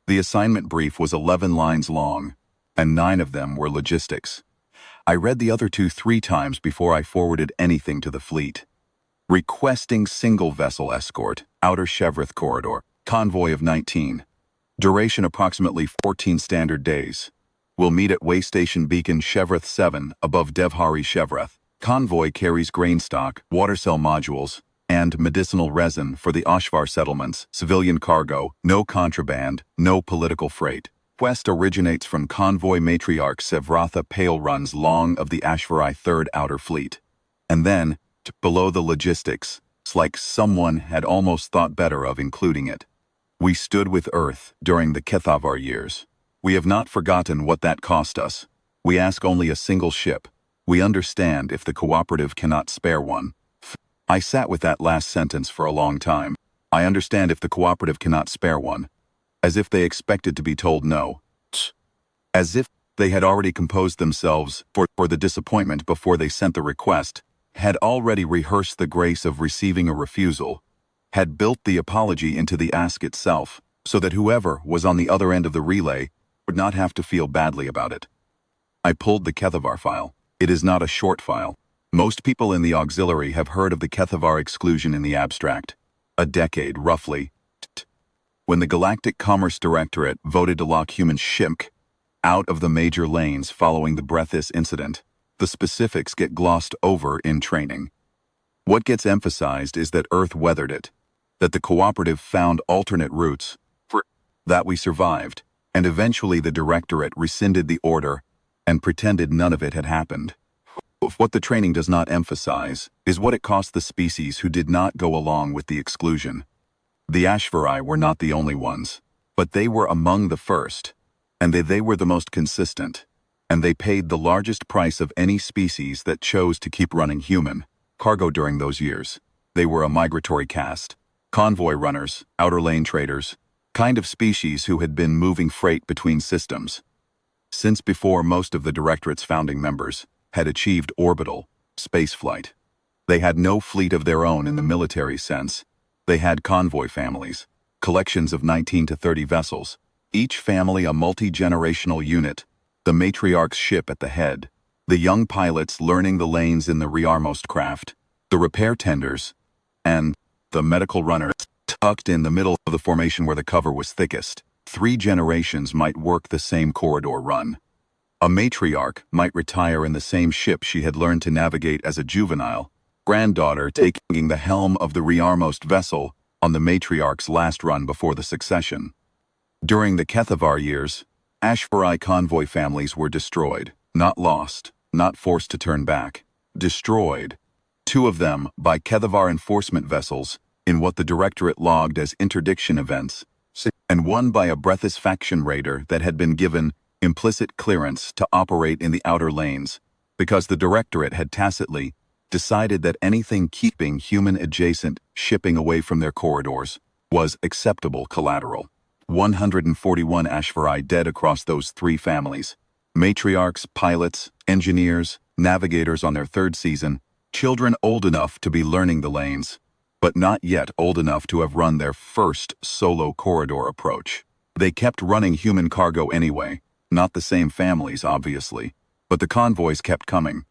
The assignment brief was 11 lines long, and 9 of them were logistics. I read the other 2 3 times before I forwarded anything to the fleet. Requesting single vessel escort, outer Chevreth corridor, convoy of 19. Duration approximately 14 standard days. Will meet at way station beacon Chevreth 7 above Devhari Chevreth. Convoy carries grain stock, water cell modules, and medicinal resin for the Oshvar settlements, civilian cargo, no contraband, no political freight. Quest originates from convoy matriarch Sevratha Pale runs long of the HFY 3rd Outer Fleet. And then, below the logistics, it's like someone had almost thought better of including it. We stood with Earth during the Kethavar years. We have not forgotten what that cost us. We ask only a single ship. We understand if the Cooperative cannot spare one. I sat with that last sentence for a long time. I understand if the Cooperative cannot spare one. As if they expected to be told no. As if they had already composed themselves for the disappointment before they sent the request, had already rehearsed the grace of receiving a refusal, had built the apology into the ask itself, so that whoever was on the other end of the relay would not have to feel badly about it. I pulled the Kethavar file. It is not a short file. Most people in the auxiliary have heard of the Kethavar exclusion in the abstract. A decade, roughly, when the Galactic Commerce Directorate voted to lock human ship out of the major lanes following the Breathis incident. The specifics get glossed over in training. What gets emphasized is that Earth weathered it, that the Cooperative found alternate routes, that we survived, and eventually the Directorate rescinded the order and pretended none of it had happened. What the training does not emphasize is what it cost the species who did not go along with the exclusion. The HFY were not the only ones, but they were among the first, and they were the most consistent, and they paid the largest price of any species that chose to keep running human cargo during those years. They were a migratory caste, convoy runners, outer lane traders, kind of species who had been moving freight between systems. Since before most of the Directorate's founding members had achieved orbital spaceflight. They had no fleet of their own in the military sense. They had convoy families, collections of 19 to 30 vessels, each family a multi-generational unit, the matriarch's ship at the head, the young pilots learning the lanes in the rearmost craft, the repair tenders, and the medical runners tucked in the middle of the formation where the cover was thickest. 3 generations might work the same corridor run. A matriarch might retire in the same ship she had learned to navigate as a juvenile, granddaughter taking the helm of the rearmost vessel on the matriarch's last run before the succession. During the Kethavar years, HFY convoy families were destroyed, not lost, not forced to turn back. Destroyed. 2 of them by Kethavar enforcement vessels in what the Directorate logged as interdiction events, and 1 by a Breathis faction raider that had been given implicit clearance to operate in the outer lanes, because the Directorate had tacitly decided that anything keeping human-adjacent shipping away from their corridors was acceptable collateral. 141 HFY dead across those 3 families. Matriarchs, pilots, engineers, navigators on their 3rd season, children old enough to be learning the lanes, but not yet old enough to have run their first solo corridor approach. They kept running human cargo anyway, not the same families, obviously, but the convoys kept coming.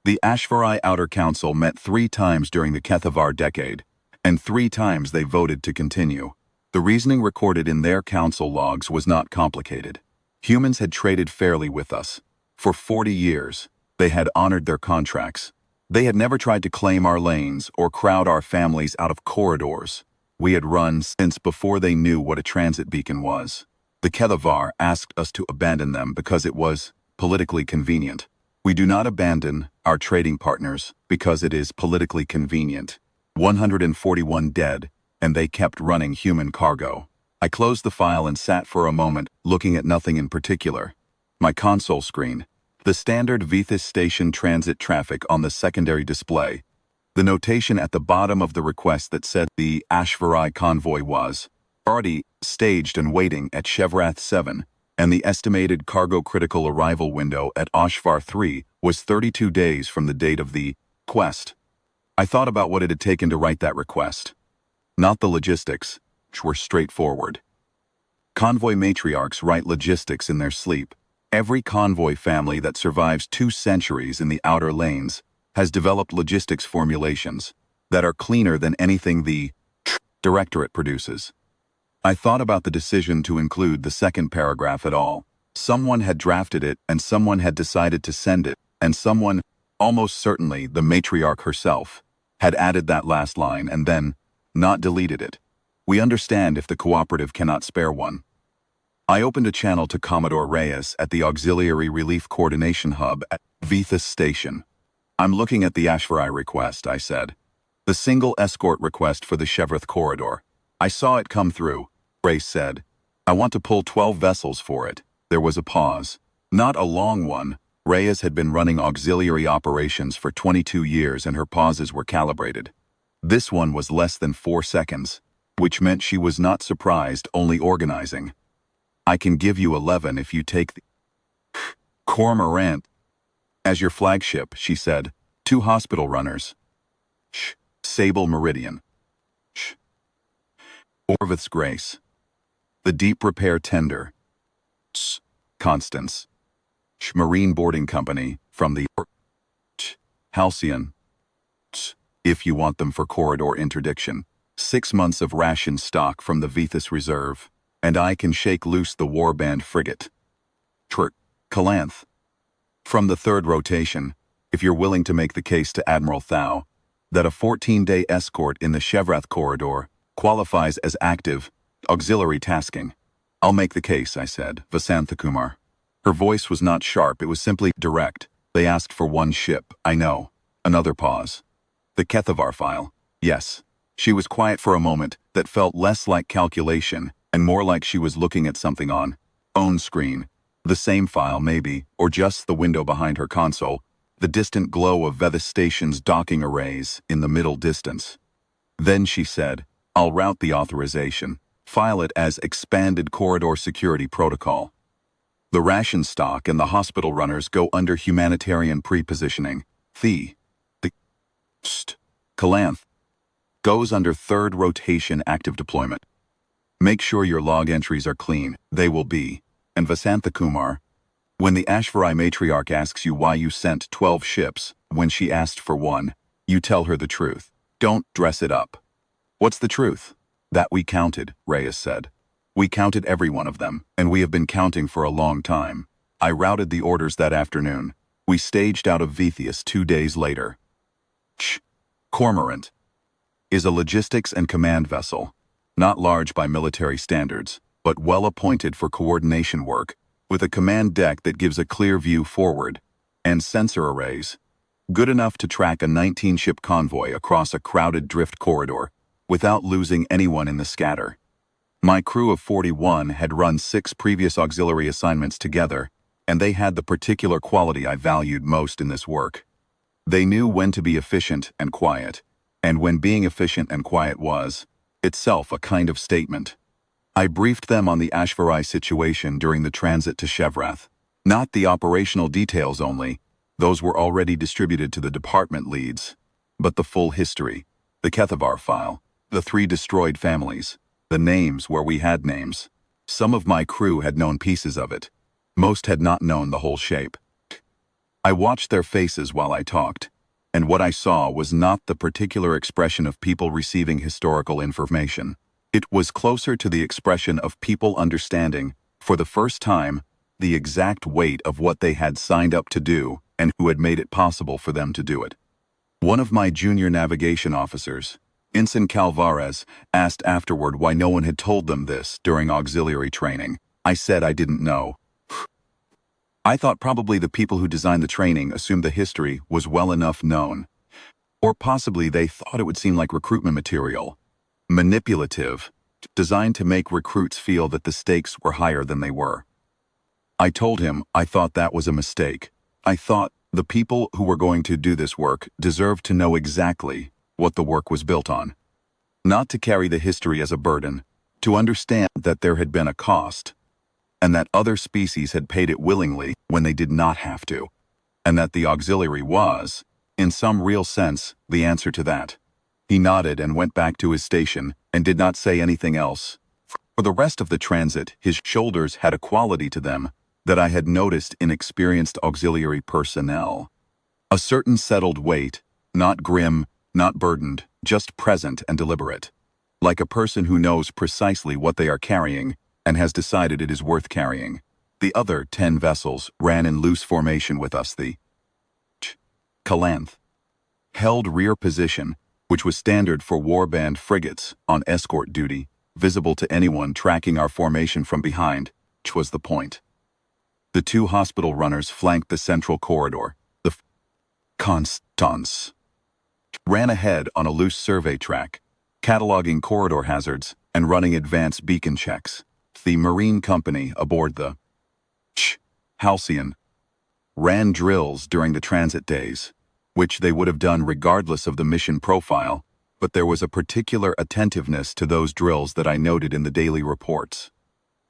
The HFY Outer Council met 3 times during the Kethavar decade, and 3 times they voted to continue. The reasoning recorded in their council logs was not complicated. Humans had traded fairly with us. For 40 years, they had honored their contracts. They had never tried to claim our lanes or crowd our families out of corridors. We had run since before they knew what a transit beacon was. The Kethavar asked us to abandon them because it was politically convenient. We do not abandon our trading partners because it is politically convenient. 141 dead, and they kept running human cargo. I closed the file and sat for a moment, looking at nothing in particular. My console screen, the standard Vethis station transit traffic on the secondary display, the notation at the bottom of the request that said the HFY convoy was already staged and waiting at Chevreth 7, and the estimated cargo critical arrival window at Oshvar 3 was 32 days from the date of the quest. I thought about what it had taken to write that request. Not the logistics, which were straightforward. Convoy matriarchs write logistics in their sleep. Every convoy family that survives 2 centuries in the outer lanes has developed logistics formulations that are cleaner than anything the Directorate produces. I thought about the decision to include the second paragraph at all. Someone had drafted it, and someone had decided to send it, and someone, almost certainly the matriarch herself, had added that last line and then not deleted it. We understand if the Cooperative cannot spare one. I opened a channel to Commodore Reyes at the Auxiliary Relief Coordination Hub at Vithas Station. "I'm looking at the HFY request," I said. "The single escort request for the Chevrath corridor. I saw it come through," Reyes said. "I want to pull 12 vessels for it." There was a pause. Not a long one. Reyes had been running auxiliary operations for 22 years and her pauses were calibrated. This one was less than 4 seconds, which meant she was not surprised, only organizing. "I can give you 11 if you take the Cormorant as your flagship," she said. "2 hospital runners. Sable Meridian. Orvith's Grace. The Deep Repair Tender. Constance. Marine Boarding Company from the Halcyon. If you want them for corridor interdiction. 6 months of ration stock from the Vithas Reserve. And I can shake loose the warband frigate. Calanth. From the 3rd rotation, if you're willing to make the case to Admiral Thau that a 14-day escort in the Chevrath corridor qualifies as active auxiliary tasking. "I'll make the case," I said. "Vasanthakumar." Her voice was not sharp, it was simply direct. "They asked for 1 ship, I know." Another pause. "The Kethavar file." "Yes." She was quiet for a moment that felt less like calculation and more like she was looking at something on own screen. The same file, maybe, or just the window behind her console, the distant glow of Vethas Station's docking arrays in the middle distance. Then she said, "I'll route the authorization. File it as Expanded Corridor Security Protocol. The ration stock and the hospital runners go under humanitarian pre-positioning. The Calanth goes under 3rd rotation active deployment. Make sure your log entries are clean. They will be. And Vasanthakumar, when the HFY matriarch asks you why you sent 12 ships when she asked for 1, you tell her the truth. Don't dress it up." "What's the truth?" "That we counted," Reyes said. "We counted every one of them, and we have been counting for a long time. I routed the orders that afternoon. We staged out of Vithius 2 days later." Cormorant is a logistics and command vessel, not large by military standards, but well appointed for coordination work, with a command deck that gives a clear view forward, and sensor arrays, good enough to track a 19-ship convoy across a crowded drift corridor without losing anyone in the scatter. My crew of 41 had run 6 previous auxiliary assignments together, and they had the particular quality I valued most in this work. They knew when to be efficient and quiet, and when being efficient and quiet was, itself a kind of statement. I briefed them on the HFY situation during the transit to Chevrath. Not the operational details only, those were already distributed to the department leads, but the full history, the Kethavar file, the 3 destroyed families, the names where we had names. Some of my crew had known pieces of it. Most had not known the whole shape. I watched their faces while I talked, and what I saw was not the particular expression of people receiving historical information. It was closer to the expression of people understanding, for the first time, the exact weight of what they had signed up to do and who had made it possible for them to do it. One of my junior navigation officers, Ensign Calvarez, asked afterward why no one had told them this during auxiliary training. I said I didn't know. I thought probably the people who designed the training assumed the history was well enough known. Or possibly they thought it would seem like recruitment material. Manipulative, designed to make recruits feel that the stakes were higher than they were. I told him I thought that was a mistake. I thought the people who were going to do this work deserved to know exactly what the work was built on. Not to carry the history as a burden, to understand that there had been a cost, and that other species had paid it willingly when they did not have to, and that the auxiliary was, in some real sense, the answer to that. He nodded and went back to his station and did not say anything else. For the rest of the transit, his shoulders had a quality to them that I had noticed in experienced auxiliary personnel. A certain settled weight, not grim, not burdened, just present and deliberate. Like a person who knows precisely what they are carrying and has decided it is worth carrying. The other 10 vessels ran in loose formation with us. The Calanth held rear position, which was standard for warband frigates on escort duty, visible to anyone tracking our formation from behind, which was the point. The 2 hospital runners flanked the central corridor. The Constance ran ahead on a loose survey track, cataloging corridor hazards and running advanced beacon checks. The Marine Company aboard the Halcyon ran drills during the transit days, which they would have done regardless of the mission profile, but there was a particular attentiveness to those drills that I noted in the daily reports.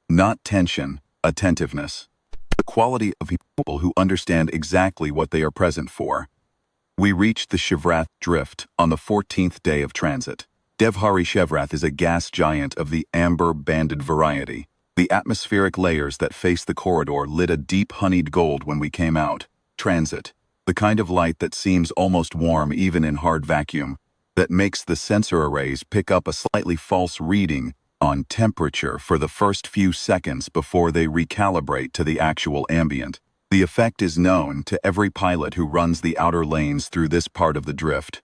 Not tension, attentiveness. The quality of people who understand exactly what they are present for. We reached the Shevrath Drift on the 14th day of transit. Devhari Shevrath is a gas giant of the amber-banded variety. The atmospheric layers that face the corridor lit a deep honeyed gold when we came out. Transit. The kind of light that seems almost warm even in hard vacuum, that makes the sensor arrays pick up a slightly false reading on temperature for the first few seconds before they recalibrate to the actual ambient. The effect is known to every pilot who runs the outer lanes through this part of the drift,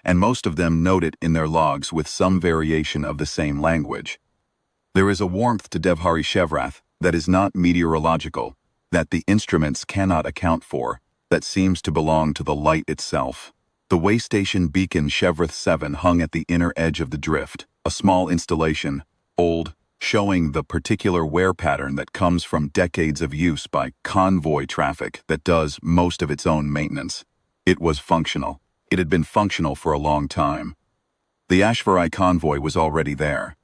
and most of them note it in their logs with some variation of the same language. There is a warmth to Devhari Shevrath that is not meteorological, that the instruments cannot account for, that seems to belong to the light itself. The waystation beacon Shevrath 7 hung at the inner edge of the drift, a small installation, old, showing the particular wear pattern that comes from decades of use by convoy traffic that does most of its own maintenance. It was functional. It had been functional for a long time. The HFY convoy was already there.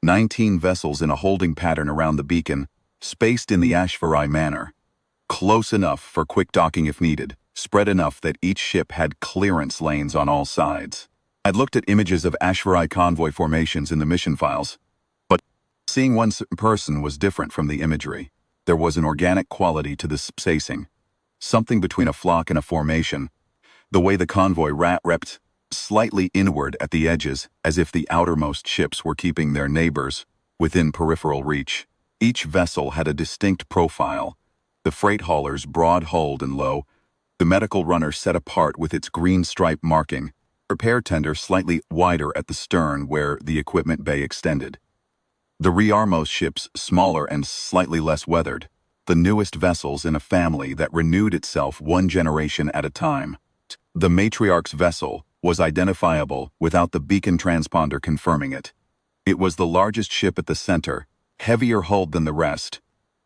19 vessels in a holding pattern around the beacon, spaced in the HFY manner. Close enough for quick docking if needed, spread enough that each ship had clearance lanes on all sides. I'd looked at images of HFY convoy formations in the mission files, but seeing one person was different from the imagery. There was an organic quality to the spacing, something between a flock and a formation. The way the convoy repped slightly inward at the edges, as if the outermost ships were keeping their neighbors within peripheral reach. Each vessel had a distinct profile. The freight haulers broad-hulled and low, the medical runner set apart with its green stripe marking, repair tender slightly wider at the stern where the equipment bay extended. The rearmost ships smaller and slightly less weathered, the newest vessels in a family that renewed itself one generation at a time. The matriarch's vessel was identifiable without the beacon transponder confirming it. It was the largest ship at the center, heavier hulled than the rest.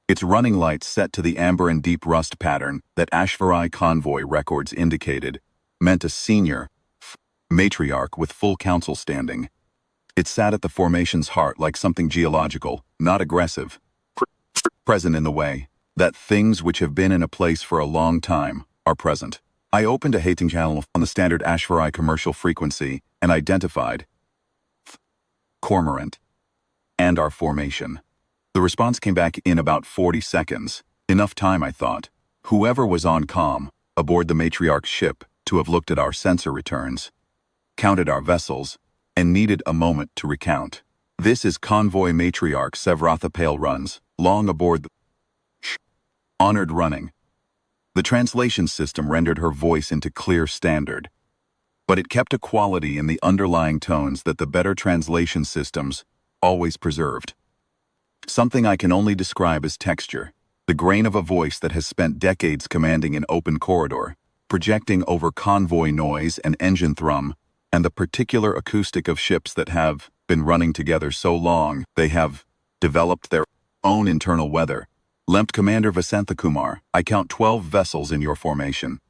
Its running lights set to the amber and deep rust pattern that HFY convoy records indicated meant a senior matriarch with full council standing. It sat at the formation's heart like something geological, not aggressive, present in the way that things which have been in a place for a long time are present. I opened a hating channel on the standard HFY commercial frequency and identified Cormorant and our formation. The response came back in about 40 seconds. Enough time, I thought. Whoever was on comm, aboard the matriarch's ship, to have looked at our sensor returns, counted our vessels, and needed a moment to recount. This is convoy matriarch Sevratha Pale runs, long aboard the honored running. The translation system rendered her voice into clear standard, but it kept a quality in the underlying tones that the better translation systems always preserved. Something I can only describe as texture, the grain of a voice that has spent decades commanding an open corridor, projecting over convoy noise and engine thrum, and the particular acoustic of ships that have been running together so long they have developed their own internal weather. Lempt Commander Vasanthakumar, I count 12 vessels in your formation.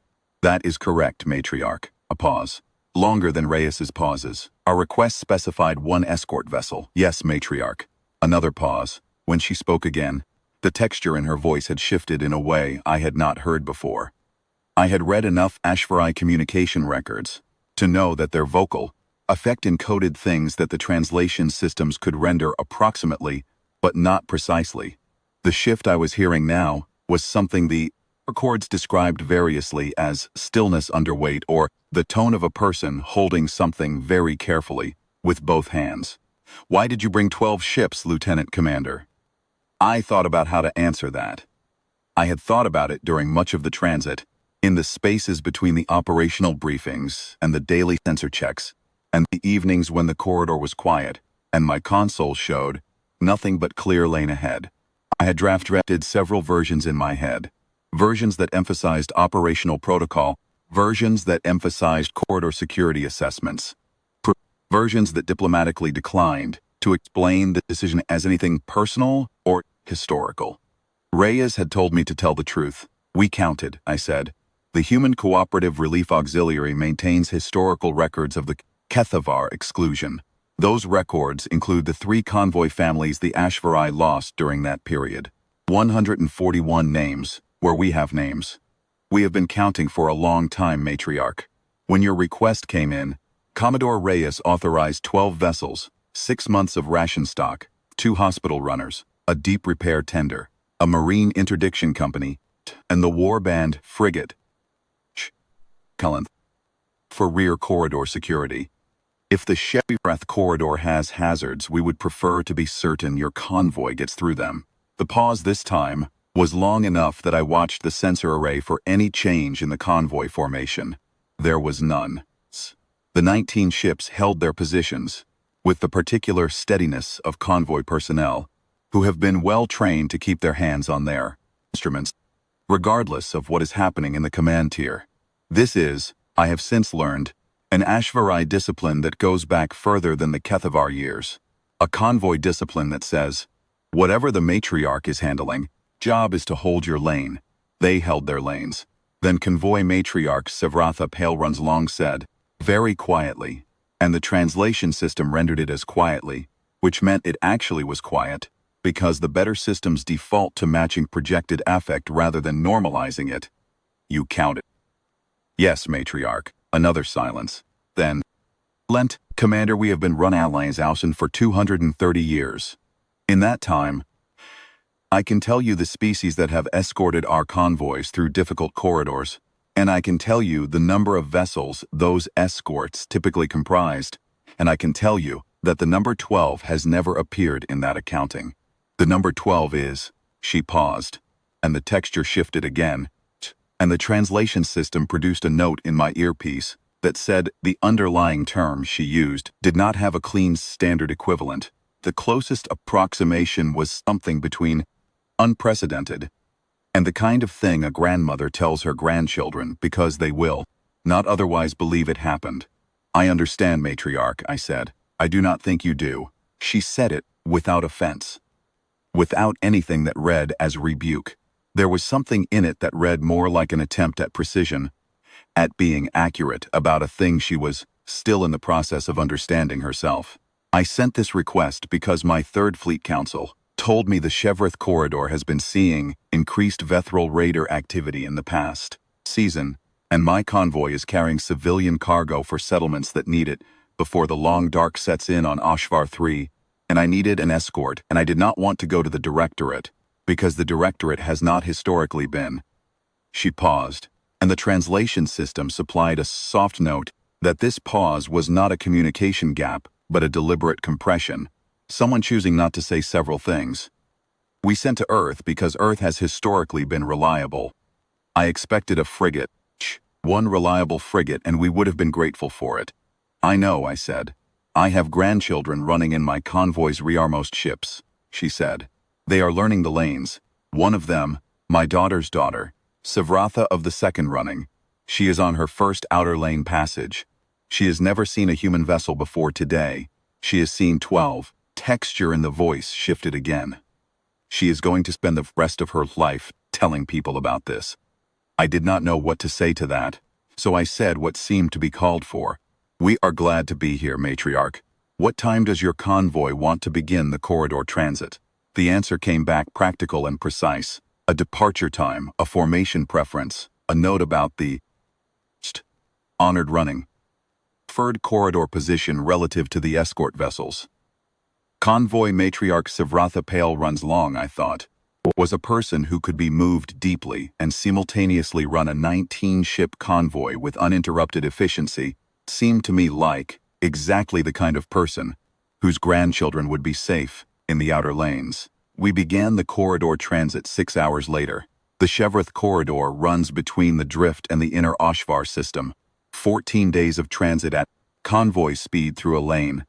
That is correct, matriarch. A pause. Longer than Reyes's pauses. Our request specified 1 escort vessel. Yes, matriarch. Another pause. When she spoke again, the texture in her voice had shifted in a way I had not heard before. I had read enough HFY communication records to know that their vocal effect encoded things that the translation systems could render approximately but not precisely. The shift I was hearing now was something the records described variously as stillness underweight or the tone of a person holding something very carefully with both hands. Why did you bring 12 ships, Lieutenant Commander? I thought about how to answer that. I had thought about it during much of the transit, in the spaces between the operational briefings and the daily sensor checks, and the evenings when the corridor was quiet, and my console showed nothing but clear lane ahead. I had drafted several versions in my head. Versions that emphasized operational protocol, versions that emphasized corridor security assessments, versions that diplomatically declined to explain the decision as anything personal or historical. Reyes had told me to tell the truth. We counted, I said. The Human Cooperative Relief Auxiliary maintains historical records of the HFY exclusion. Those records include the 3 convoy families the HFY lost during that period. 141 names, where we have names. We have been counting for a long time, Matriarch. When your request came in, Commodore Reyes authorized 12 vessels, 6 months of ration stock, 2 hospital runners, a deep repair tender, a marine interdiction company, and the warband frigate for rear corridor security. If the Shepherth corridor has hazards, we would prefer to be certain your convoy gets through them. The pause this time was long enough that I watched the sensor array for any change in the convoy formation. There was none. The 19 ships held their positions, with the particular steadiness of convoy personnel, who have been well trained to keep their hands on their instruments, regardless of what is happening in the command tier. This is, I have since learned, an HFY discipline that goes back further than the Kethavar years. A convoy discipline that says, whatever the matriarch is handling, job is to hold your lane. They held their lanes. Then convoy matriarch Sevratha Paleruns long said, very quietly, and the translation system rendered it as quietly, which meant it actually was quiet, because the better systems default to matching projected affect rather than normalizing it. You counted. Yes, matriarch. Another silence. Then, Lent, Commander, we have been run allies Ausen for 230 years. In that time, I can tell you the species that have escorted our convoys through difficult corridors, and I can tell you the number of vessels those escorts typically comprised, and I can tell you that the number 12 has never appeared in that accounting. The number 12 is, she paused, and the texture shifted again, and the translation system produced a note in my earpiece that said the underlying term she used did not have a clean standard equivalent. The closest approximation was something between unprecedented and the kind of thing a grandmother tells her grandchildren because they will not otherwise believe it happened. I understand, matriarch, I said. I do not think you do. She said it without offense, without anything that read as rebuke. There was something in it that read more like an attempt at precision, at being accurate about a thing she was still in the process of understanding herself. I sent this request because my Third Fleet Council told me the Chevreth corridor has been seeing increased Vethril raider activity in the past season, and my convoy is carrying civilian cargo for settlements that need it before the long dark sets in on Oshvar 3, and I needed an escort, and I did not want to go to the Directorate, because the Directorate has not historically been. She paused, and the translation system supplied a soft note that this pause was not a communication gap, but a deliberate compression, someone choosing not to say several things. We sent to Earth because Earth has historically been reliable. I expected a frigate, one reliable frigate, and we would have been grateful for it. I know, I said. I have grandchildren running in my convoy's rearmost ships, she said. They are learning the lanes. One of them, my daughter's daughter, Sevratha of the second running. She is on her first outer lane passage. She has never seen a human vessel before today. She has seen 12. Texture in the voice shifted again. She is going to spend the rest of her life telling people about this. I did not know what to say to that, so I said what seemed to be called for. We are glad to be here, matriarch. What time does your convoy want to begin the corridor transit? The answer came back practical and precise. A departure time, a formation preference, a note about the honored running. Preferred corridor position relative to the escort vessels. Convoy matriarch Savratha Pale runs long, I thought, was a person who could be moved deeply and simultaneously run a 19-ship convoy with uninterrupted efficiency seemed to me like exactly the kind of person whose grandchildren would be safe in the outer lanes. We began the corridor transit 6 hours later. The Chevroth corridor runs between the drift and the inner HFY system. 14 days of transit at convoy speed through a lane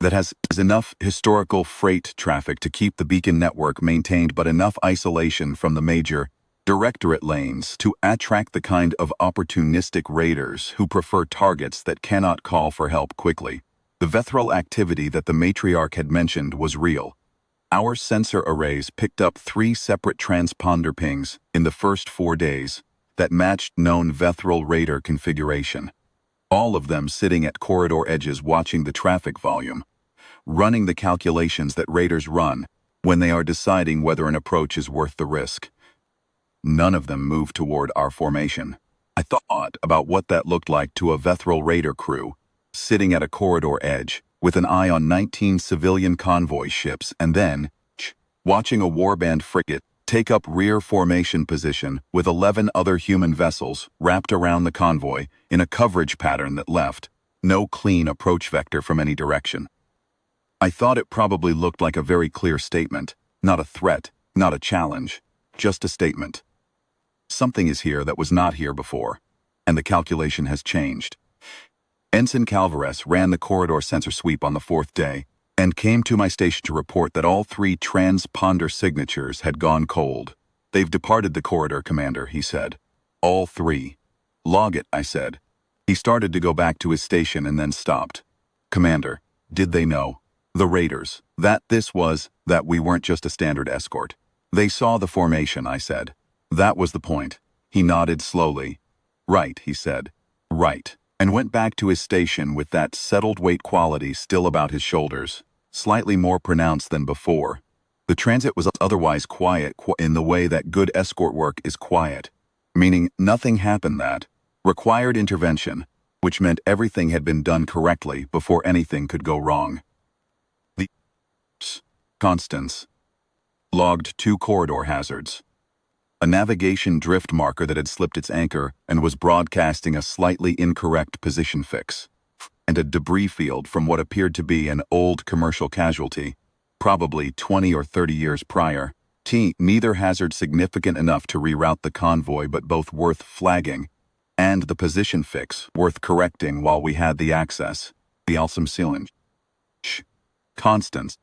that has enough historical freight traffic to keep the beacon network maintained but enough isolation from the major directorate lanes to attract the kind of opportunistic raiders who prefer targets that cannot call for help quickly. The Vethral activity that the matriarch had mentioned was real. Our sensor arrays picked up 3 separate transponder pings in the first 4 days that matched known Vethral raider configuration. All of them sitting at corridor edges watching the traffic volume, running the calculations that raiders run when they are deciding whether an approach is worth the risk. None of them moved toward our formation. I thought about what that looked like to a Vethral raider crew, sitting at a corridor edge, with an eye on 19 civilian convoy ships, and then watching a warband frigate take up rear formation position with 11 other human vessels wrapped around the convoy in a coverage pattern that left no clean approach vector from any direction. I thought it probably looked like a very clear statement, not a threat, not a challenge, just a statement. Something is here that was not here before, and the calculation has changed. Ensign Calvarez ran the corridor sensor sweep on the 4th day and came to my station to report that all 3 transponder signatures had gone cold. They've departed the corridor, Commander, he said. All 3. Log it, I said. He started to go back to his station and then stopped. Commander, did they know? The raiders, that we weren't just a standard escort. They saw the formation, I said. That was the point. He nodded slowly. Right, he said. Right. And went back to his station with that settled weight quality still about his shoulders, slightly more pronounced than before. The transit was otherwise quiet in the way that good escort work is quiet, meaning nothing happened that required intervention, which meant everything had been done correctly before anything could go wrong. The Constance logged 2 corridor hazards. A navigation drift marker that had slipped its anchor and was broadcasting a slightly incorrect position fix, and a debris field from what appeared to be an old commercial casualty, probably 20 or 30 years prior. Neither hazard significant enough to reroute the convoy, but both worth flagging, and the position fix worth correcting while we had the access. The Alsam Sealant. Constance.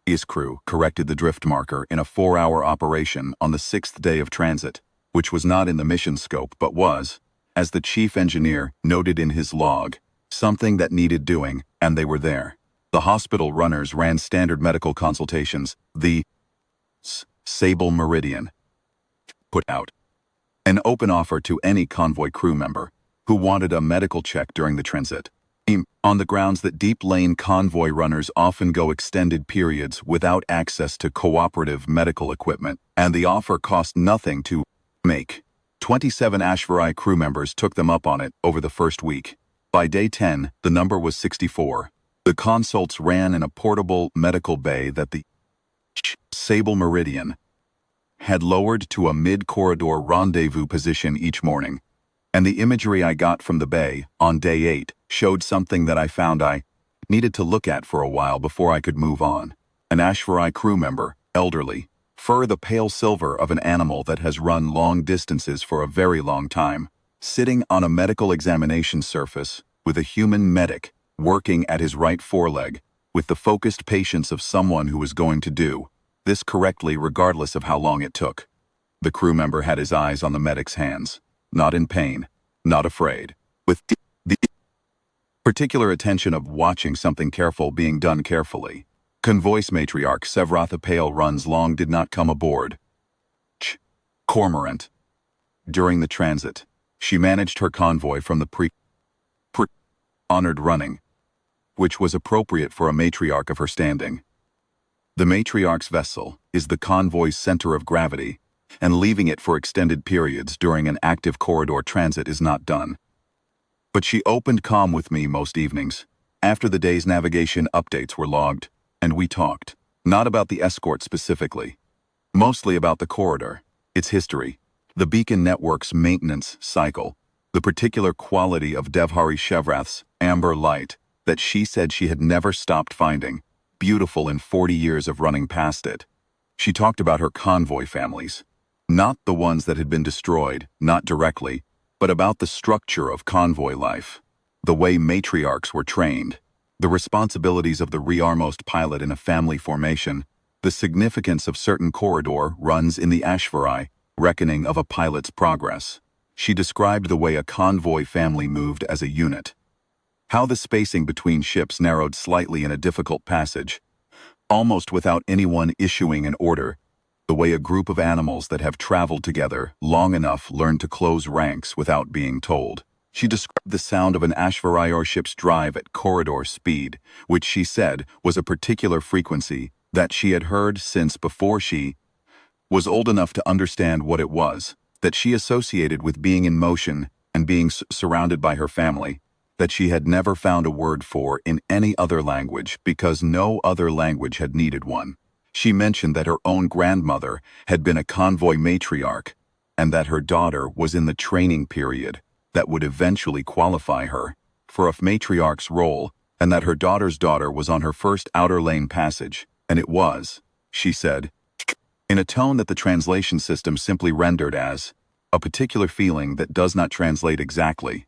His crew corrected the drift marker in a 4-hour operation on the 6th day of transit, which was not in the mission scope but was, as the chief engineer noted in his log, something that needed doing, and they were there. The hospital runners ran standard medical consultations. The Sable Meridian put out an open offer to any convoy crew member who wanted a medical check during the transit, on the grounds that deep lane convoy runners often go extended periods without access to cooperative medical equipment, and the offer cost nothing to make. 27 HFY crew members took them up on it over the first week. By day 10, the number was 64. The consults ran in a portable medical bay that the Sable Meridian had lowered to a mid-corridor rendezvous position each morning, and the imagery I got from the bay on day 8 showed something that I found I needed to look at for a while before I could move on. An HFY crew member, elderly, fur the pale silver of an animal that has run long distances for a very long time, sitting on a medical examination surface with a human medic working at his right foreleg, with the focused patience of someone who was going to do this correctly regardless of how long it took. The crew member had his eyes on the medic's hands, not in pain, not afraid, with the particular attention of watching something careful being done carefully. Convoy matriarch Savratha Pale runs long did not come aboard. Cormorant. During the transit, she managed her convoy from the pre-honored running, which was appropriate for a matriarch of her standing. The matriarch's vessel is the convoy's center of gravity, and leaving it for extended periods during an active corridor transit is not done. But she opened comm with me most evenings, After the day's navigation updates were logged, and we talked, not about the Escort specifically, mostly about the corridor, its history, the beacon network's maintenance cycle, the particular quality of Devhari Shevrath's amber light that she said she had never stopped finding, beautiful in 40 years of running past it. She talked about her convoy families, not the ones that had been destroyed, not directly, but about the structure of convoy life, the way matriarchs were trained, the responsibilities of the rearmost pilot in a family formation, the significance of certain corridor runs in the HFY, reckoning of a pilot's progress. She described the way a convoy family moved as a unit, how the spacing between ships narrowed slightly in a difficult passage, almost without anyone issuing an order, the way a group of animals that have traveled together long enough learn to close ranks without being told. She described the sound of an Ashvarayar ship's drive at corridor speed, which she said was a particular frequency that she had heard since before she was old enough to understand what it was, that she associated with being in motion and being surrounded by her family, that she had never found a word for in any other language because no other language had needed one. She mentioned that her own grandmother had been a convoy matriarch and that her daughter was in the training period that would eventually qualify her for a matriarch's role, and that her daughter's daughter was on her first outer lane passage, and it was, she said, in a tone that the translation system simply rendered as a particular feeling that does not translate exactly.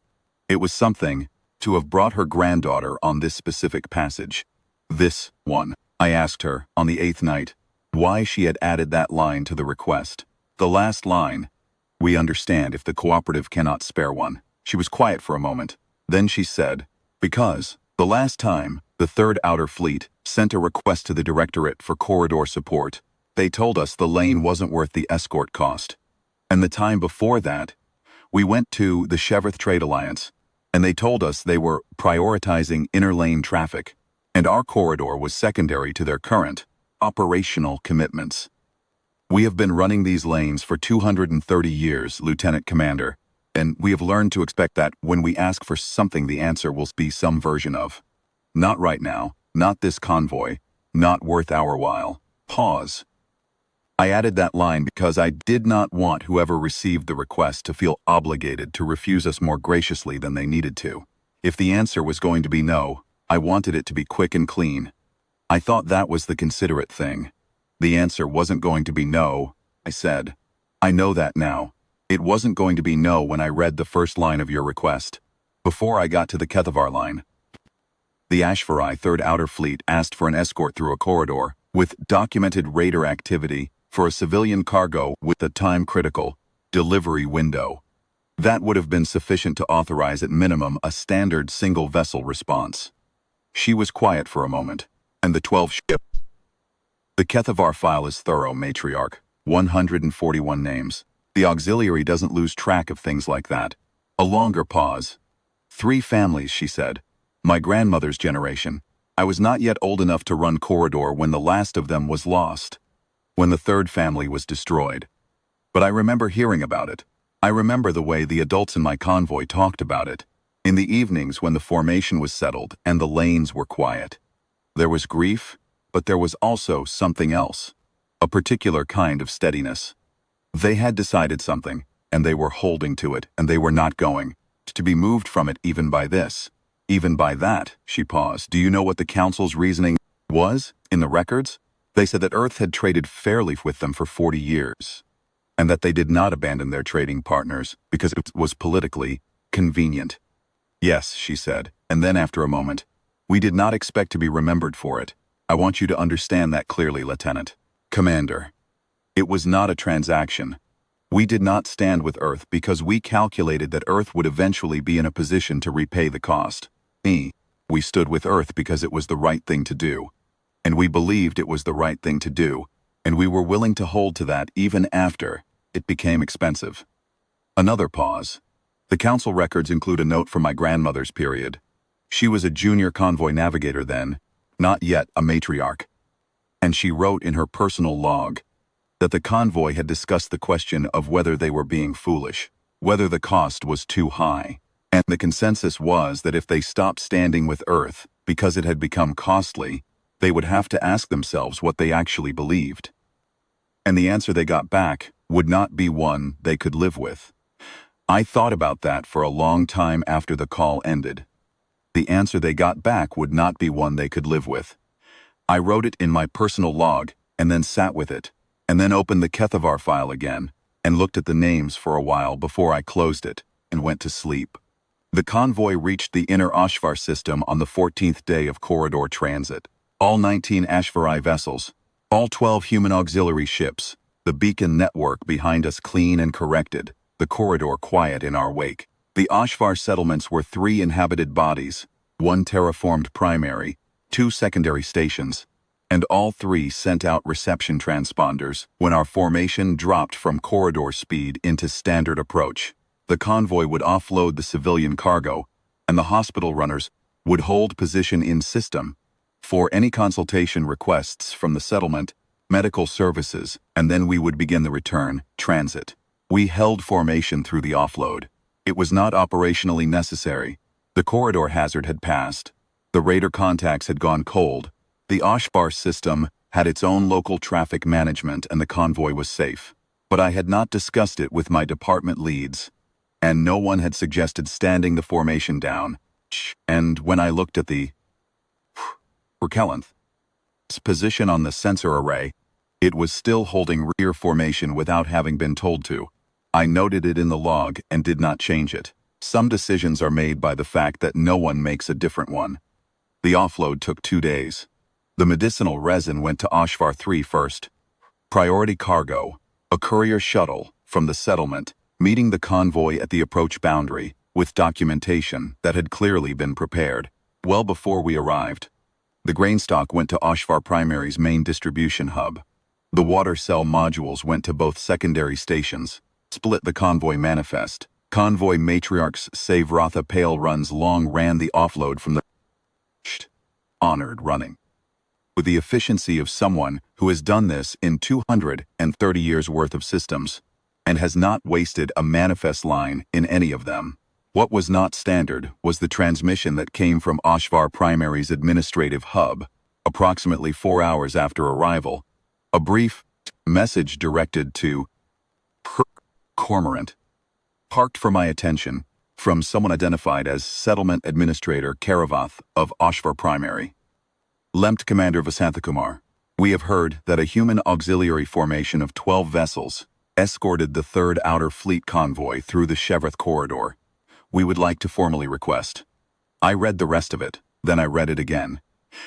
It was something to have brought her granddaughter on this specific passage. This one. I asked her, on the 8th night, why she had added that line to the request. The last line, "We understand if the Cooperative cannot spare one." She was quiet for a moment. Then she said, "Because, the last time, the 3rd Outer Fleet sent a request to the Directorate for corridor support, they told us the lane wasn't worth the escort cost. And the time before that, we went to the Shevrath Trade Alliance, and they told us they were prioritizing inner lane traffic, and our corridor was secondary to their current operational commitments. We have been running these lanes for 230 years, Lieutenant Commander, and we have learned to expect that when we ask for something the answer will be some version of. Not right now, not this convoy, not worth our while." Pause. I added that line because I did not want whoever received the request to feel obligated to refuse us more graciously than they needed to. If the answer was going to be no, I wanted it to be quick and clean. I thought that was the considerate thing. The answer wasn't going to be no, I said. I know that now. It wasn't going to be no when I read the first line of your request. Before I got to the Kethavar line. The Ashvarai 3rd Outer Fleet asked for an escort through a corridor with documented raider activity for a civilian cargo with a time-critical delivery window. That would have been sufficient to authorize at minimum a standard single-vessel response. She was quiet for a moment, and the 12 ship. The Kethavar file is thorough, Matriarch. 141 names. The auxiliary doesn't lose track of things like that. A longer pause. 3 families, she said. My grandmother's generation. I was not yet old enough to run corridor when the last of them was lost, when the 3rd family was destroyed. But I remember hearing about it. I remember the way the adults in my convoy talked about it. In the evenings when the formation was settled and the lanes were quiet. There was grief, but there was also something else. A particular kind of steadiness. They had decided something, and they were holding to it, and they were not going to be moved from it even by this. Even by that, she paused. Do you know what the Council's reasoning was in the records? They said that Earth had traded fairly with them for 40 years, and that they did not abandon their trading partners because it was politically convenient. Yes, she said, and then after a moment, we did not expect to be remembered for it. I want you to understand that clearly, Lieutenant. Commander. It was not a transaction. We did not stand with Earth because we calculated that Earth would eventually be in a position to repay the cost. We stood with Earth because it was the right thing to do. And we believed it was the right thing to do, and we were willing to hold to that even after it became expensive. Another pause. The Council records include a note from my grandmother's period. She was a junior convoy navigator then, not yet a matriarch. And she wrote in her personal log that the convoy had discussed the question of whether they were being foolish, whether the cost was too high, and the consensus was that if they stopped standing with Earth, because it had become costly, they would have to ask themselves what they actually believed. And the answer they got back would not be one they could live with. I thought about that for a long time after the call ended. The answer they got back would not be one they could live with. I wrote it in my personal log, and then sat with it, and then opened the HFY file again, and looked at the names for a while before I closed it, and went to sleep. The convoy reached the inner HFY system on the 14th day of corridor transit. All 19 HFY vessels, all 12 human auxiliary ships, the beacon network behind us clean and corrected, the corridor quiet in our wake. The HFY settlements were 3 inhabited bodies, 1 terraformed primary, 2 secondary stations, and all 3 sent out reception transponders when our formation dropped from corridor speed into standard approach. The convoy would offload the civilian cargo, and the hospital runners would hold position in system for any consultation requests from the settlement, medical services, and then we would begin the return transit. We held formation through the offload. It was not operationally necessary. The corridor hazard had passed. The raider contacts had gone cold. The HFY system had its own local traffic management and the convoy was safe. But I had not discussed it with my department leads, and no one had suggested standing the formation down. And when I looked at the Repellent's position on the sensor array, it was still holding rear formation without having been told to. I noted it in the log and did not change it. Some decisions are made by the fact that no one makes a different one. The offload took 2 days. The medicinal resin went to HFY 3 first. Priority cargo, a courier shuttle from the settlement, meeting the convoy at the approach boundary with documentation that had clearly been prepared. Well before we arrived, the grain stock went to HFY Primary's main distribution hub. The water cell modules went to both secondary stations. Split the convoy manifest. Convoy matriarchs save Rotha Pale runs long ran the offload from the honored running. With the efficiency of someone who has done this in 230 years worth of systems, and has not wasted a manifest line in any of them. What was not standard was the transmission that came from HFY Primary's administrative hub, approximately 4 hours after arrival. A brief message directed to Cormorant, parked for my attention, from someone identified as Settlement Administrator Karavath of HFY Primary. Lempt Commander Vasanthakumar, we have heard that a human auxiliary formation of 12 vessels escorted the 3rd Outer Fleet convoy through the Shevrath corridor. We would like to formally request. I read the rest of it, then I read it again.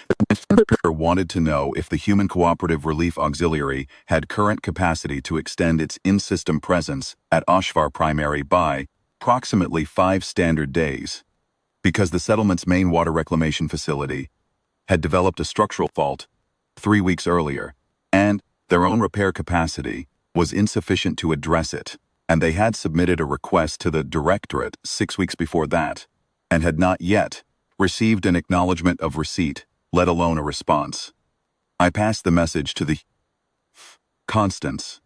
The minister wanted to know if the Human Cooperative Relief Auxiliary had current capacity to extend its in-system presence at HFY Primary by approximately 5 standard days, because the settlement's main water reclamation facility had developed a structural fault 3 weeks earlier, and their own repair capacity was insufficient to address it, and they had submitted a request to the Directorate 6 weeks before that, and had not yet received an acknowledgement of receipt, let alone a response. I passed the message to the Constance's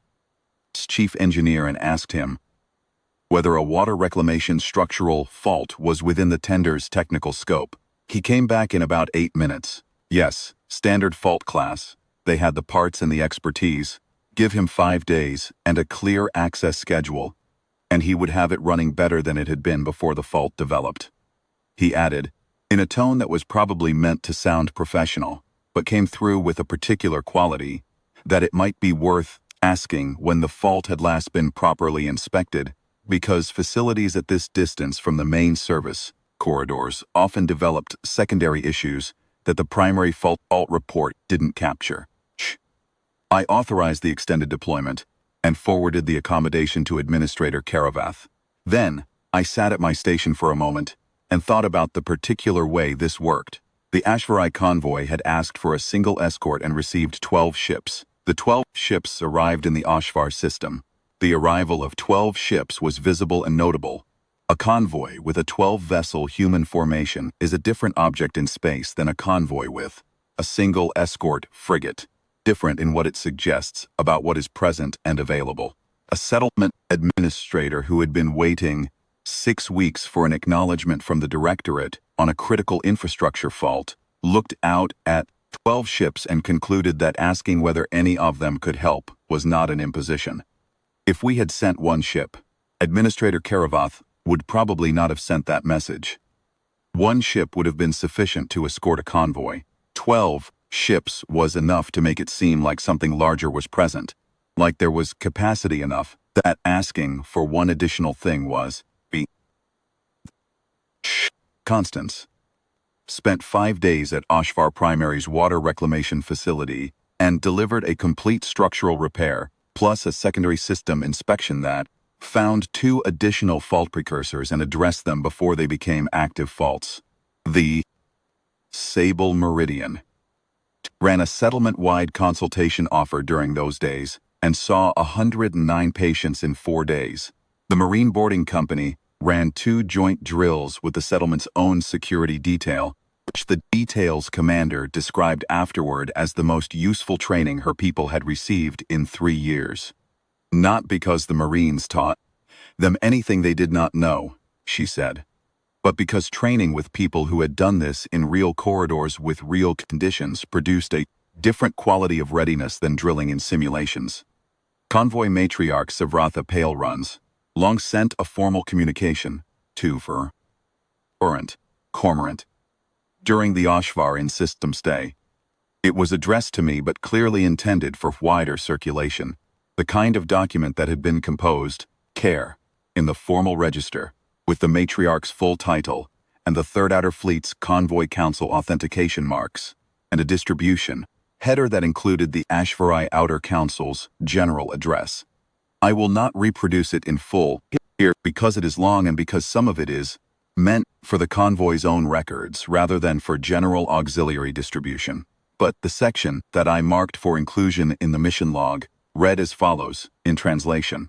chief engineer and asked him whether a water reclamation structural fault was within the tender's technical scope. He came back in about 8 minutes. Yes, standard fault class. They had the parts and the expertise. Give him 5 days and a clear access schedule, and he would have it running better than it had been before the fault developed. He added, in a tone that was probably meant to sound professional, but came through with a particular quality, that it might be worth asking when the fault had last been properly inspected, because facilities at this distance from the main service corridors often developed secondary issues that the primary fault report didn't capture. I authorized the extended deployment and forwarded the accommodation to Administrator Karavath. Then, I sat at my station for a moment and thought about the particular way this worked. The HFY convoy had asked for a single escort and received 12 ships. The 12 ships arrived in the HFY system. The arrival of 12 ships was visible and notable. A convoy with a 12-vessel human formation is a different object in space than a convoy with a single escort frigate, different in what it suggests about what is present and available. A settlement administrator who had been waiting 6 weeks for an acknowledgement from the Directorate on a critical infrastructure fault looked out at 12 ships and concluded that asking whether any of them could help was not an imposition. If we had sent one ship, Administrator Karavath would probably not have sent that message. One ship would have been sufficient to escort a convoy. 12 ships was enough to make it seem like something larger was present, like there was capacity enough that asking for one additional thing was be. Constance spent 5 days at HFY Primary's water reclamation facility and delivered a complete structural repair, plus a secondary system inspection that found 2 additional fault precursors and addressed them before they became active faults. The Sable Meridian ran a settlement-wide consultation offer during those days and saw 109 patients in 4 days. The Marine Boarding Company ran 2 joint drills with the settlement's own security detail, which the detail's commander described afterward as the most useful training her people had received in 3 years. Not because the Marines taught them anything they did not know, she said, but because training with people who had done this in real corridors with real conditions produced a different quality of readiness than drilling in simulations. Convoy matriarch Savratha Pale Runs long sent a formal communication to Cormorant during the Oshvar in system stay. It was addressed to me but clearly intended for wider circulation, the kind of document that had been composed, care, in the formal register, with the matriarch's full title and the Third Outer Fleet's Convoy Council authentication marks, and a distribution header that included the HFY Outer Council's general address. I will not reproduce it in full here because it is long and because some of it is meant for the convoy's own records rather than for general auxiliary distribution. But the section that I marked for inclusion in the mission log read as follows, in translation.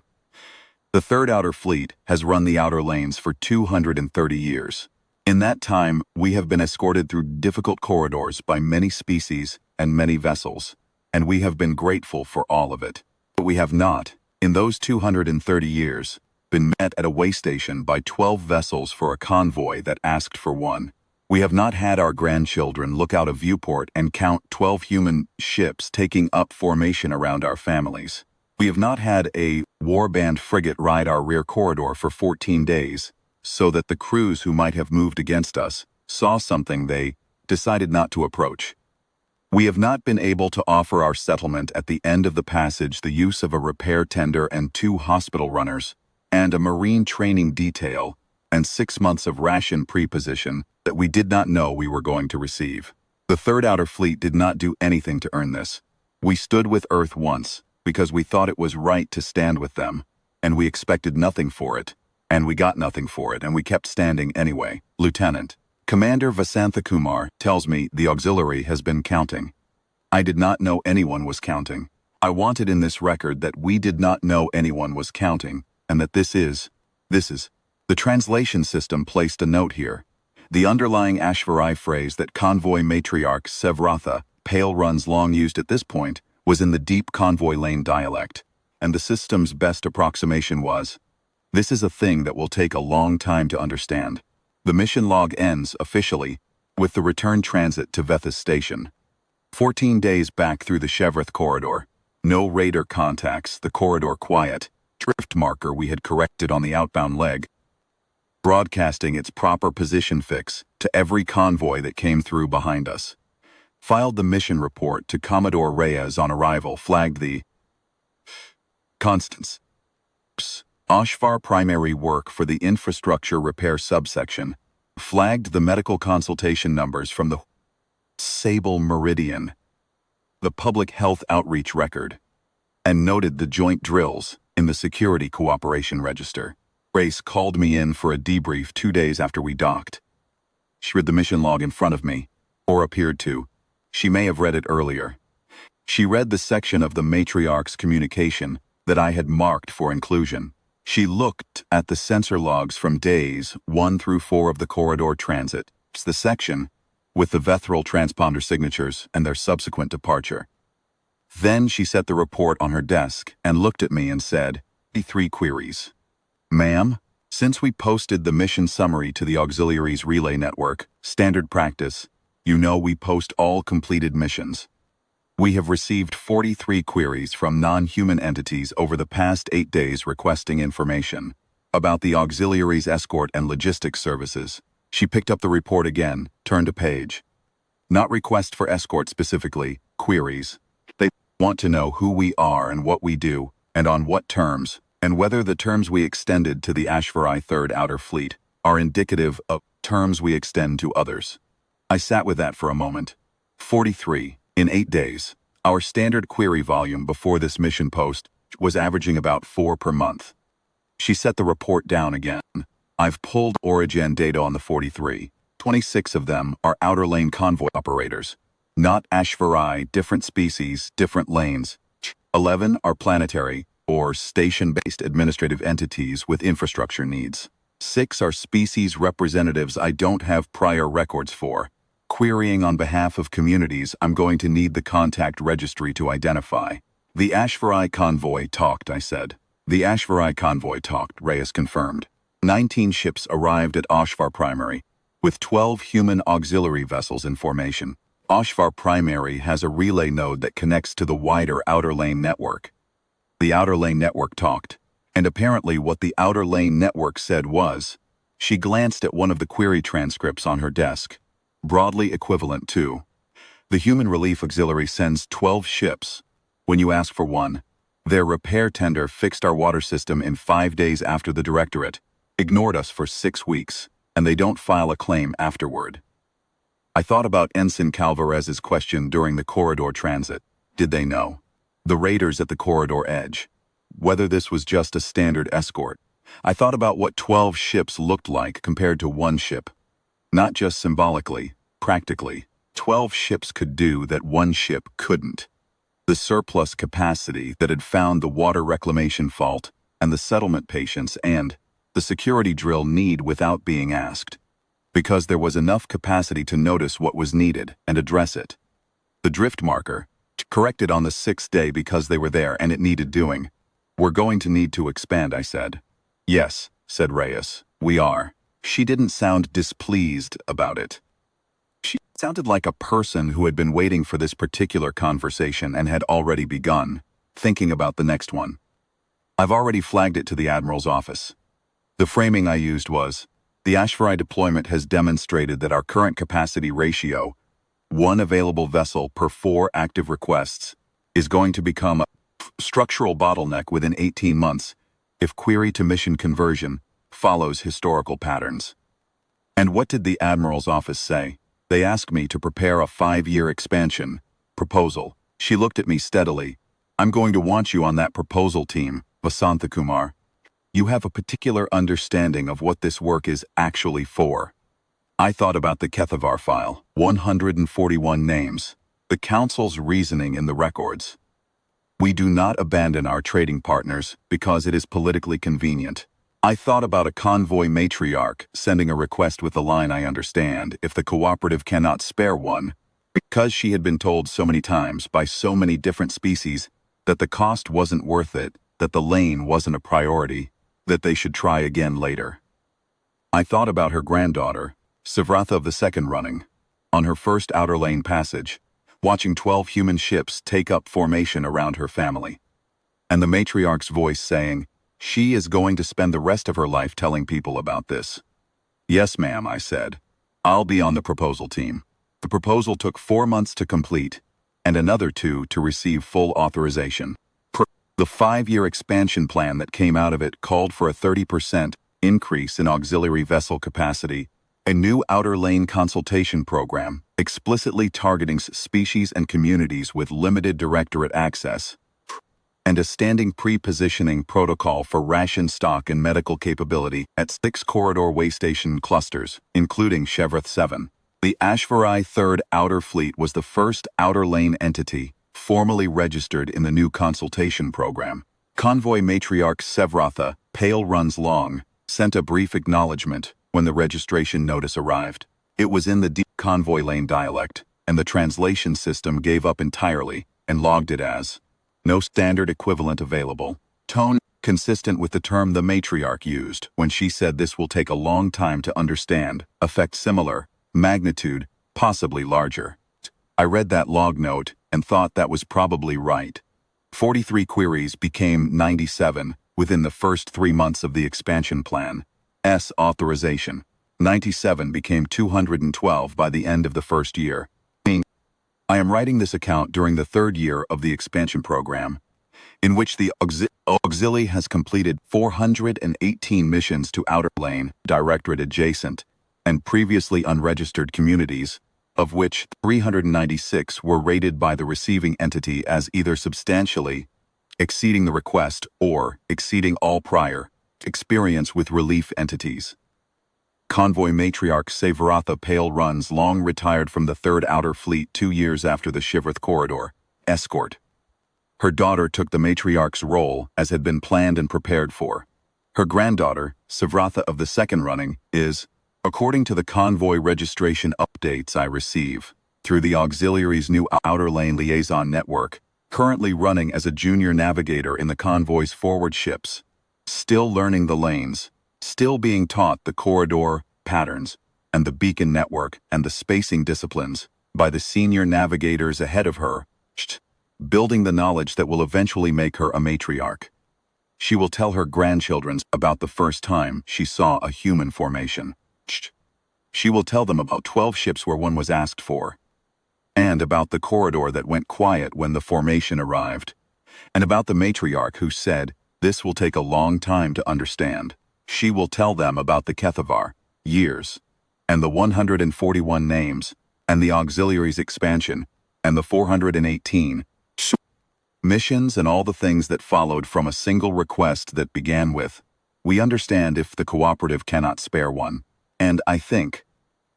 The Third Outer Fleet has run the outer lanes for 230 years. In that time, we have been escorted through difficult corridors by many species and many vessels, and we have been grateful for all of it. But we have not, in those 230 years, been met at a way station by 12 vessels for a convoy that asked for one. We have not had our grandchildren look out a viewport and count 12 human ships taking up formation around our families. We have not had a warband frigate ride our rear corridor for 14 days, so that the crews who might have moved against us saw something they decided not to approach. We have not been able to offer our settlement at the end of the passage the use of a repair tender and 2 hospital runners, and a marine training detail, and 6 months of ration preposition that we did not know we were going to receive. The Third Outer Fleet did not do anything to earn this. We stood with Earth once, because we thought it was right to stand with them, and we expected nothing for it, and we got nothing for it, and we kept standing anyway. Lieutenant Commander Vasanthakumar tells me the auxiliary has been counting. I did not know anyone was counting. I wanted in this record that we did not know anyone was counting, and that this is. The translation system placed a note here. The underlying HFY phrase that convoy matriarch Savratha Pale Runs long used at this point was in the deep convoy lane dialect, and the system's best approximation was, "This is a thing that will take a long time to understand." The mission log ends, officially, with the return transit to Vethis Station. 14 days back through the Chevrith corridor. No raider contacts, the corridor quiet. Drift marker we had corrected on the outbound leg, broadcasting its proper position fix to every convoy that came through behind us. Filed the mission report to Commodore Reyes on arrival, flagged the Constance HFY primary work for the infrastructure repair subsection, flagged the medical consultation numbers from the Sable Meridian, the public health outreach record, and noted the joint drills in the security cooperation register. Grace called me in for a debrief 2 days after we docked. She read the mission log in front of me, or appeared to. She may have read it earlier. She read the section of the matriarch's communication that I had marked for inclusion. She looked at the sensor logs from days 1 through 4 of the corridor transit. It's the section with the Vethral transponder signatures and their subsequent departure. Then she set the report on her desk and looked at me and said, 3 queries. Ma'am, since we posted the mission summary to the auxiliaries relay network, standard practice You know we post all completed missions. We have received 43 queries from non-human entities over the past 8 days requesting information about the auxiliaries, escort, and logistics services. She picked up the report again, turned a page. Not request for escort specifically, queries. They want to know who we are and what we do, and on what terms, and whether the terms we extended to the HFY Third Outer Fleet are indicative of terms we extend to others. I sat with that for a moment. 43, in 8 days. Our standard query volume before this mission post was averaging about 4 per month. She set the report down again. I've pulled Origin data on the 43. 26 of them are outer lane convoy operators. Not HFY, different species, different lanes. 11 are planetary, or station-based administrative entities with infrastructure needs. 6 are species representatives I don't have prior records for. Querying on behalf of communities I'm going to need the contact registry to identify. The HFY convoy talked, I said. The HFY convoy talked, Reyes confirmed. 19 ships arrived at HFY Primary, with 12 human auxiliary vessels in formation. HFY Primary has a relay node that connects to the wider outer lane network. The outer lane network talked, and apparently what the outer lane network said was, she glanced at one of the query transcripts on her desk, broadly equivalent to, the Human Relief Auxiliary sends 12 ships. When you ask for one, their repair tender fixed our water system in 5 days after the Directorate, ignored us for 6 weeks, and they don't file a claim afterward. I thought about Ensign Calvarez's question during the corridor transit. Did they know? The raiders at the corridor edge. Whether this was just a standard escort. I thought about what 12 ships looked like compared to one ship. Not just symbolically, practically. 12 ships could do that one ship couldn't. The surplus capacity that had found the water reclamation fault, and the settlement patients, and the security drill need without being asked. Because there was enough capacity to notice what was needed and address it. The drift marker, corrected on the 6th day because they were there and it needed doing. We're going to need to expand, I said. Yes, said Reyes, we are. She didn't sound displeased about it. She sounded like a person who had been waiting for this particular conversation and had already begun, thinking about the next one. I've already flagged it to the Admiral's office. The framing I used was, the HFY deployment has demonstrated that our current capacity ratio, 1 available vessel per 4 active requests, is going to become a structural bottleneck within 18 months if query-to-mission conversion follows historical patterns. And what did the Admiral's office say? They asked me to prepare a 5-year expansion proposal. She looked at me steadily. I'm going to want you on that proposal team, Vasantha Kumar. You have a particular understanding of what this work is actually for. I thought about the Kethavar file, 141 names, the Council's reasoning in the records. We do not abandon our trading partners because it is politically convenient. I thought about a convoy matriarch sending a request with the line I understand if the Cooperative cannot spare one, because she had been told so many times by so many different species that the cost wasn't worth it, that the lane wasn't a priority, that they should try again later. I thought about her granddaughter, Savratha of the Second Running, on her first outer lane passage, watching 12 human ships take up formation around her family, and the matriarch's voice saying, she is going to spend the rest of her life telling people about this. Yes, ma'am, I said. I'll be on the proposal team. The proposal took 4 months to complete, and another 2 to receive full authorization. The 5-year expansion plan that came out of it called for a 30% increase in auxiliary vessel capacity, a new outer lane consultation program explicitly targeting species and communities with limited directorate access, and a standing pre-positioning protocol for ration stock and medical capability at 6 corridor waystation clusters, including Chevrolet 7. The HFY Third Outer Fleet was the first outer lane entity formally registered in the new consultation program. Convoy matriarch Savratha, pale runs long, sent a brief acknowledgement when the registration notice arrived. It was in the deep convoy lane dialect, and the translation system gave up entirely and logged it as no standard equivalent available. Tone consistent with the term the matriarch used when she said this will take a long time to understand, effect similar, magnitude, possibly larger. I read that log note and thought that was probably right. 43 queries became 97 within the first 3 months of the expansion plan. Authorization. 97 became 212 by the end of the first year. I am writing this account during the third year of the expansion program, in which the auxiliary has completed 418 missions to Outer Lane, Directorate adjacent, and previously unregistered communities, of which 396 were rated by the receiving entity as either substantially exceeding the request or exceeding all prior experience with relief entities. Convoy matriarch Sevaratha Pale runs long retired from the 3rd Outer Fleet 2 years after the Shivrath Corridor. Escort. Her daughter took the matriarch's role as had been planned and prepared for. Her granddaughter, Sevratha of the 2nd running, is, according to the convoy registration updates I receive, through the auxiliary's new Outer Lane liaison network, currently running as a junior navigator in the convoy's forward ships, still learning the lanes, still being taught the corridor patterns and the beacon network and the spacing disciplines by the senior navigators ahead of her, building the knowledge that will eventually make her a matriarch. She will tell her grandchildren about the first time she saw a human formation. She will tell them about 12 ships where one was asked for, and about the corridor that went quiet when the formation arrived, and about the matriarch who said, "This will take a long time to understand." She will tell them about the Kethavar, years, and the 141 names, and the auxiliary's expansion, and the 418 missions and all the things that followed from a single request that began with, "We understand if the Cooperative cannot spare one." And I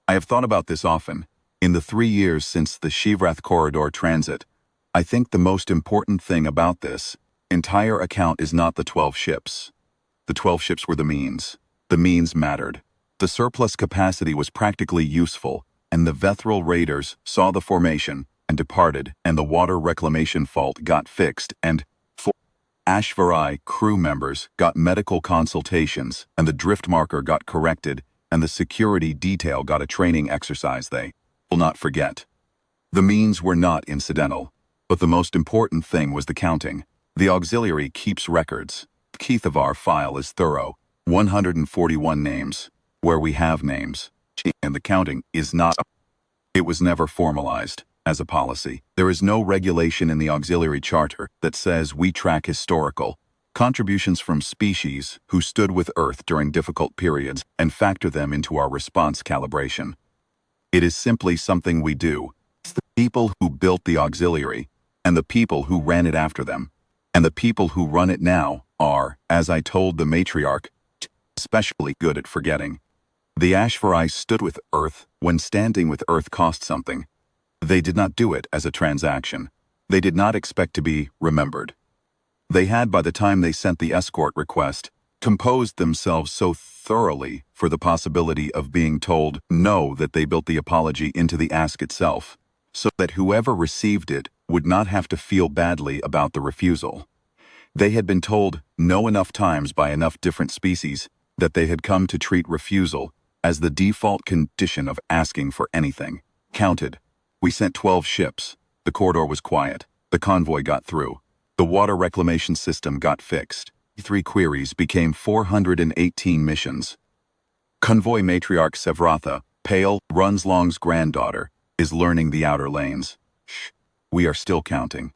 have thought about this often, in the 3 years since the Shivrath Corridor transit, I think the most important thing about this entire account is not the 12 ships. The 12 ships were the means. The means mattered. The surplus capacity was practically useful, and the Vethral raiders saw the formation and departed, and the water reclamation fault got fixed, and HFY crew members got medical consultations, and the drift marker got corrected, and the security detail got a training exercise they will not forget. The means were not incidental, but the most important thing was the counting. The auxiliary keeps records. The Kethavar file is thorough, 141 names, where we have names, and the counting is not. It was never formalized as a policy. There is no regulation in the auxiliary charter that says we track historical contributions from species who stood with Earth during difficult periods and factor them into our response calibration. It is simply something we do. It's the people who built the auxiliary, and the people who ran it after them, and the people who run it now are, as I told the matriarch, especially good at forgetting. The HFY stood with Earth when standing with Earth cost something. They did not do it as a transaction. They did not expect to be remembered. They had, by the time they sent the escort request, composed themselves so thoroughly for the possibility of being told no that they built the apology into the ask itself, so that whoever received it would not have to feel badly about the refusal. They had been told no enough times by enough different species that they had come to treat refusal as the default condition of asking for anything. Counted. We sent 12 ships. The corridor was quiet. The convoy got through. The water reclamation system got fixed. 3 queries became 418 missions. Convoy matriarch Sevratha, Pale, Runslong's granddaughter, is learning the outer lanes. Shh. We are still counting.